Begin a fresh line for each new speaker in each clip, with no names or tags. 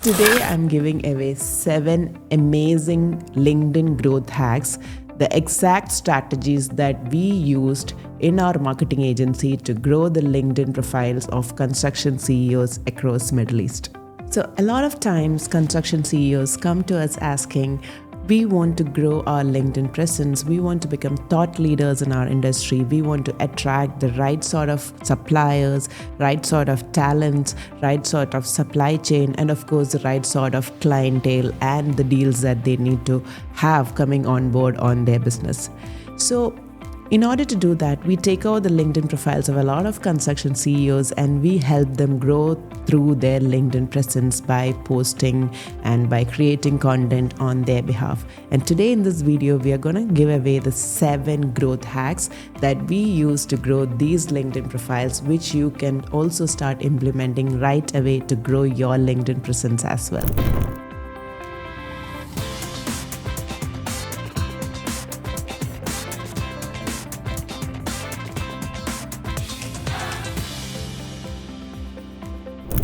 Today, I'm giving away 7 amazing LinkedIn growth hacks, the exact strategies that we used in our marketing agency to grow the LinkedIn profiles of construction CEOs across Middle East. So a lot of times construction CEOs come to us asking, we want to grow our LinkedIn presence. We want to become thought leaders in our industry. We want to attract the right sort of suppliers, right sort of talents, right sort of supply chain, and of course, the right sort of clientele and the deals that they need to have coming on board on their business. So in order to do that, we take over the LinkedIn profiles of a lot of construction CEOs and we help them grow through their LinkedIn presence by posting and by creating content on their behalf. And today in this video, we are going to give away the 7 growth hacks that we use to grow these LinkedIn profiles, which you can also start implementing right away to grow your LinkedIn presence as well.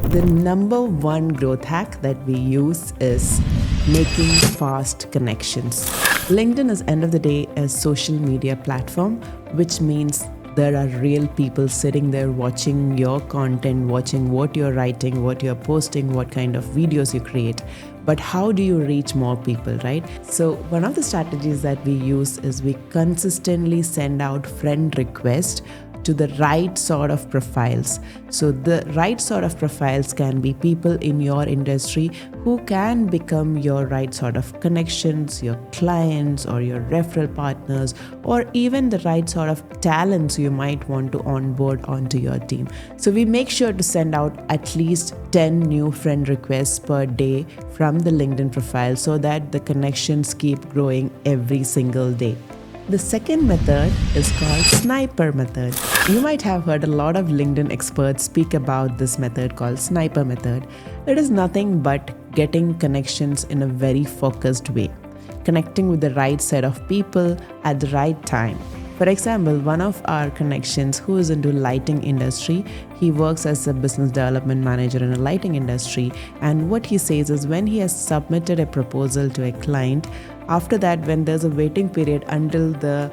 The number 1 growth hack that we use is making fast connections. LinkedIn is end of the day a social media platform, which means there are real people sitting there watching your content, watching what you're writing, what you're posting, what kind of videos you create. But how do you reach more people, right? So one of the strategies that we use is we consistently send out friend requests to the right sort of profiles. So the right sort of profiles can be people in your industry who can become your right sort of connections, your clients or your referral partners, or even the right sort of talents you might want to onboard onto your team. So we make sure to send out at least 10 new friend requests per day from the LinkedIn profile so that the connections keep growing every single day. The second method is called sniper method. You might have heard a lot of LinkedIn experts speak about this method called sniper method. It is nothing but getting connections in a very focused way, connecting with the right set of people at the right time. For example, one of our connections who is into lighting industry, he works as a business development manager in a lighting industry. And what he says is when he has submitted a proposal to a client, after that, when there's a waiting period until the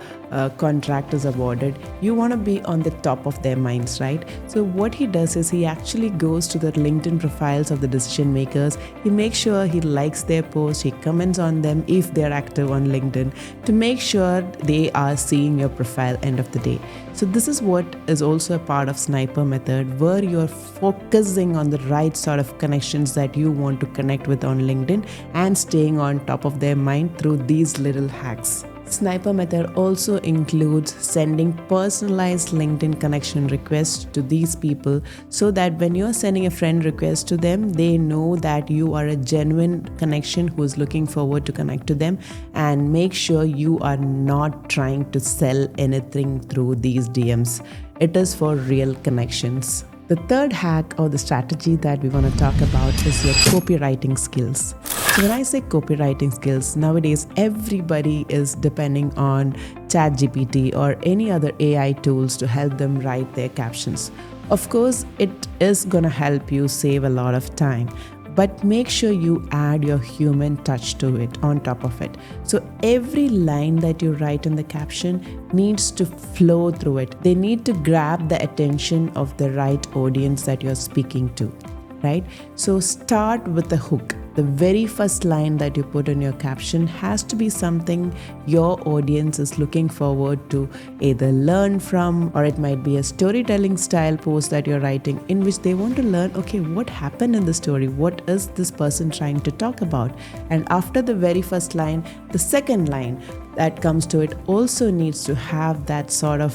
contract is awarded, you want to be on the top of their minds, right? So what he does is he actually goes to the LinkedIn profiles of the decision makers. He makes sure he likes their posts, he comments on them if they're active on LinkedIn to make sure they are seeing your profile end of the day. So this is what is also a part of sniper method, where you're focusing on the right sort of connections that you want to connect with on LinkedIn and staying on top of their mind through these little hacks. Sniper method also includes sending personalized LinkedIn connection requests to these people so that when you're sending a friend request to them, they know that you are a genuine connection who's looking forward to connect to them, and make sure you are not trying to sell anything through these DMs. It is for real connections. The third hack or the strategy that we want to talk about is your copywriting skills. So when I say copywriting skills, nowadays everybody is depending on ChatGPT or any other AI tools to help them write their captions. Of course, it is going to help you save a lot of time, but make sure you add your human touch to it on top of it. So every line that you write in the caption needs to flow through it. They need to grab the attention of the right audience that you're speaking to, right? So start with a hook. The very first line that you put in your caption has to be something your audience is looking forward to either learn from, or it might be a storytelling style post that you're writing in which they want to learn, okay, what happened in the story? What is this person trying to talk about? And after the very first line, the second line that comes to it also needs to have that sort of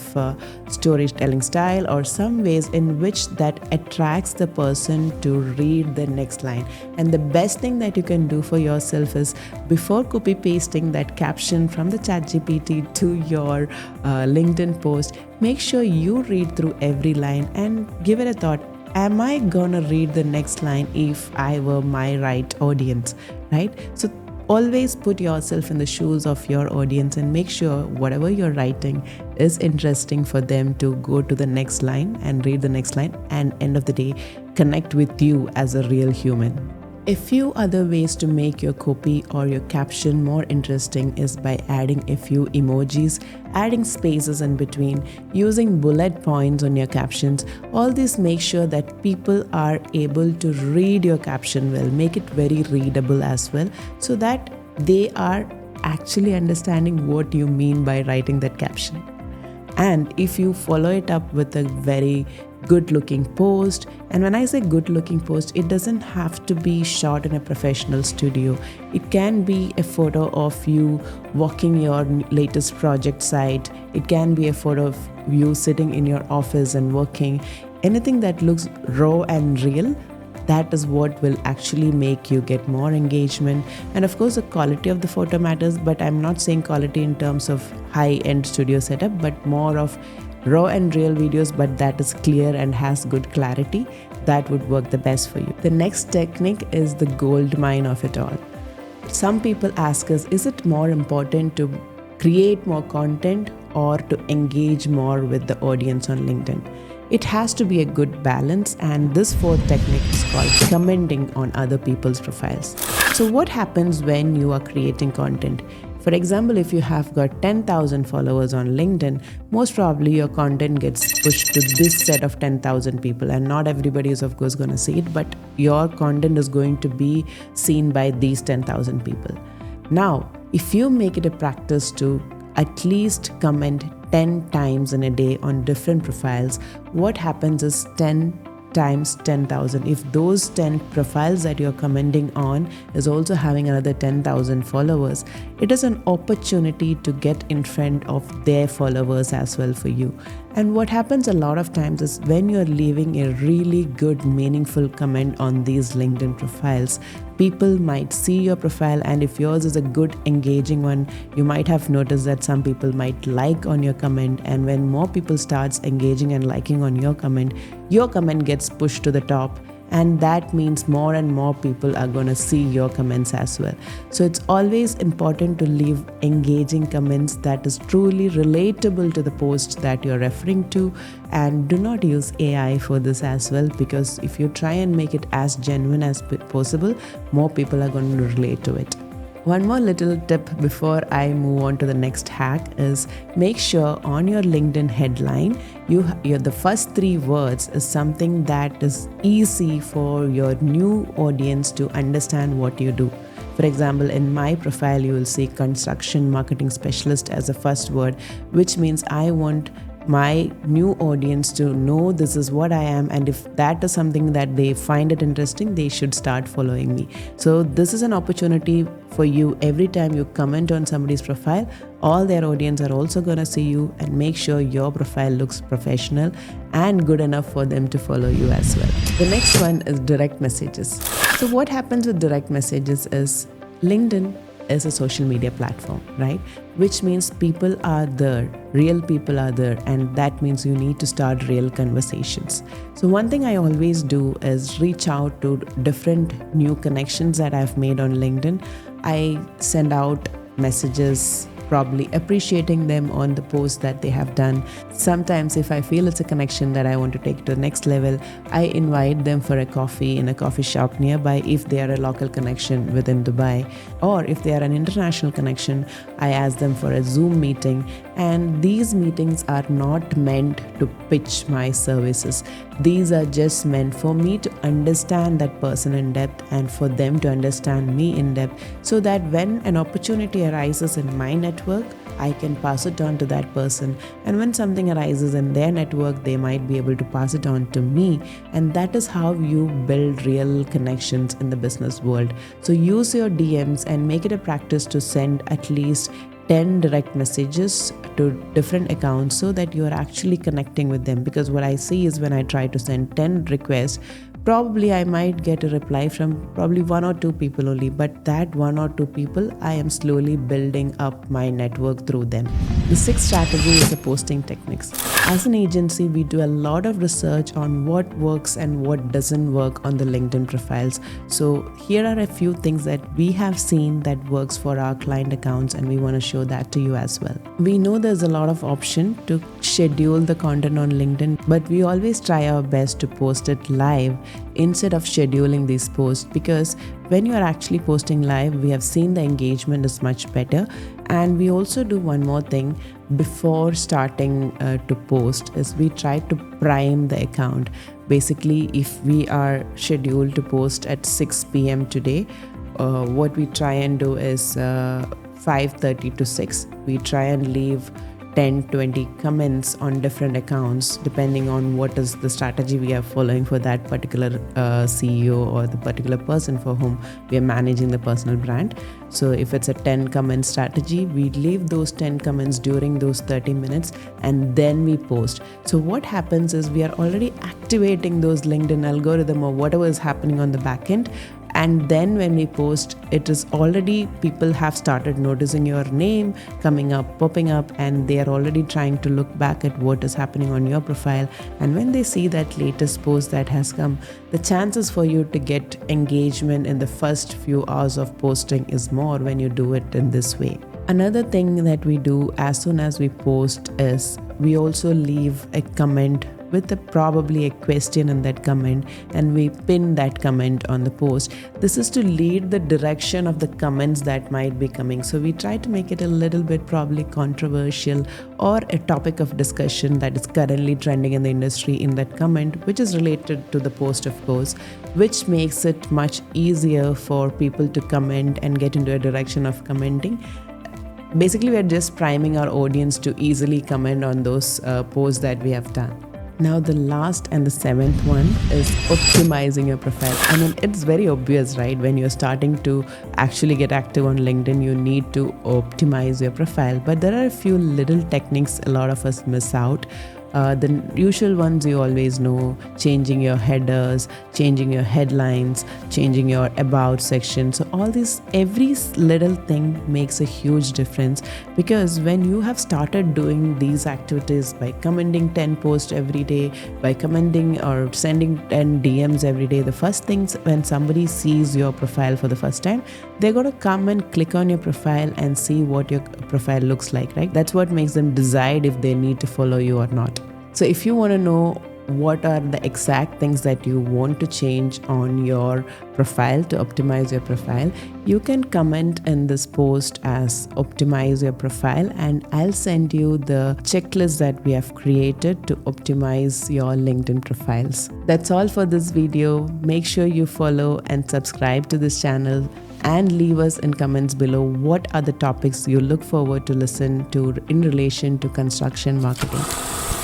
storytelling style or some ways in which that attracts the person to read the next line. And the best thing that you can do for yourself is, before copy pasting that caption from the ChatGPT to your LinkedIn post, make sure you read through every line and give it a thought. Am I gonna read the next line if I were my right audience, right? So always put yourself in the shoes of your audience and make sure whatever you're writing is interesting for them to go to the next line and read the next line, and end of the day, connect with you as a real human. A few other ways to make your copy or your caption more interesting is by adding a few emojis, adding spaces in between, using bullet points on your captions. All this makes sure that people are able to read your caption well, make it very readable as well, so that they are actually understanding what you mean by writing that caption. And if you follow it up with a very good looking post, and when I say good looking post, it doesn't have to be shot in a professional studio. It can be a photo of you walking your latest project site. It can be a photo of you sitting in your office and working. Anything that looks raw and real, that is what will actually make you get more engagement. And of course, the quality of the photo matters, but I'm not saying quality in terms of high-end studio setup, but more of raw and real videos, but that is clear and has good clarity. That would work the best for you. The next technique is the gold mine of it all. Some people ask us, is it more important to create more content or to engage more with the audience on LinkedIn? It has to be a good balance, and this fourth technique is called commenting on other people's profiles. So what happens when you are creating content? For example, if you have got 10,000 followers on LinkedIn, most probably your content gets pushed to this set of 10,000 people, and not everybody is of course going to see it, but your content is going to be seen by these 10,000 people. Now, if you make it a practice to at least comment 10 times in a day on different profiles, what happens is 10 times 10,000. If those 10 profiles that you're commenting on is also having another 10,000 followers, it is an opportunity to get in front of their followers as well for you. And what happens a lot of times is when you're leaving a really good, meaningful comment on these LinkedIn profiles, people might see your profile, and if yours is a good, engaging one, you might have noticed that some people might like on your comment, and when more people starts engaging and liking on your comment gets pushed to the top, and that means more and more people are going to see your comments as well. So it's always important to leave engaging comments that is truly relatable to the post that you're referring to, and do not use AI for this as well, because if you try and make it as genuine as possible, more people are going to relate to it. One more little tip before I move on to the next hack is make sure on your LinkedIn headline, the first 3 words is something that is easy for your new audience to understand what you do. For example, in my profile, you will see construction marketing specialist as a first word, which means I want my new audience to know this is what I am, and if that is something that they find it interesting, they should start following me. So this is an opportunity for you. Every time you comment on somebody's profile, all their audience are also going to see you, and make sure your profile looks professional and good enough for them to follow you as well. The next one is direct messages. So what happens with direct messages is LinkedIn is a social media platform, right? Which means people are there, real people are there, and that means you need to start real conversations. So one thing I always do is reach out to different new connections that I've made on LinkedIn. I send out messages, probably appreciating them on the post that they have done. Sometimes if I feel it's a connection that I want to take to the next level, I invite them for a coffee in a coffee shop nearby if they are a local connection within Dubai. Or if they are an international connection, I ask them for a Zoom meeting. And these meetings are not meant to pitch my services. These are just meant for me to understand that person in depth and for them to understand me in depth, so that when an opportunity arises in my network, I can pass it on to that person, and when something arises in their network, they might be able to pass it on to me. And that is how you build real connections in the business world. So use your DMs and make it a practice to send at least 10 direct messages to different accounts so that you are actually connecting with them. Because what I see is when I try to send 10 requests, probably I might get a reply from probably 1 or 2 people only, but that 1 or 2 people, I am slowly building up my network through them. The sixth strategy is the posting techniques. As an agency, we do a lot of research on what works and what doesn't work on the LinkedIn profiles. So here are a few things that we have seen that works for our client accounts, and we want to show that to you as well. We know there's a lot of option to schedule the content on LinkedIn, but we always try our best to post it live instead of scheduling these posts, because when you are actually posting live, we have seen the engagement is much better. And we also do one more thing before starting to post is we try to prime the account. Basically, if we are scheduled to post at 6 p.m. today, what we try and do is 5:30 to 6, we try and leave 10-20 comments on different accounts depending on what is the strategy we are following for that particular CEO or the particular person for whom we are managing the personal brand. So if it's a 10 comment strategy, we leave those 10 comments during those 30 minutes and then we post. So what happens is we are already activating those LinkedIn algorithm or whatever is happening on the back end. And then when we post, it is already, people have started noticing your name coming up, popping up, and they are already trying to look back at what is happening on your profile. And when they see that latest post that has come, the chances for you to get engagement in the first few hours of posting is more when you do it in this way. Another thing that we do as soon as we post is we also leave a comment with probably a question in that comment, and we pin that comment on the post. This is to lead the direction of the comments that might be coming. So we try to make it a little bit probably controversial or a topic of discussion that is currently trending in the industry in that comment, which is related to the post, of course, which makes it much easier for people to comment and get into a direction of commenting. Basically, we are just priming our audience to easily comment on those posts that we have done. Now, the last and the seventh one is optimizing your profile. I mean, it's very obvious, right? When you're starting to actually get active on LinkedIn, you need to optimize your profile. But there are a few little techniques a lot of us miss out. The usual ones you always know: changing your headers, changing your headlines, changing your about section. So all this, every little thing makes a huge difference, because when you have started doing these activities by commenting 10 posts every day, by commenting or sending 10 DMs every day, the first things when somebody sees your profile for the first time, they're going to come and click on your profile and see what your profile looks like, right? That's what makes them decide if they need to follow you or not. So if you want to know what are the exact things that you want to change on your profile to optimize your profile, you can comment in this post as optimize your profile, and I'll send you the checklist that we have created to optimize your LinkedIn profiles. That's all for this video. Make sure you follow and subscribe to this channel, and leave us in comments below what are the topics you look forward to listen to in relation to construction marketing.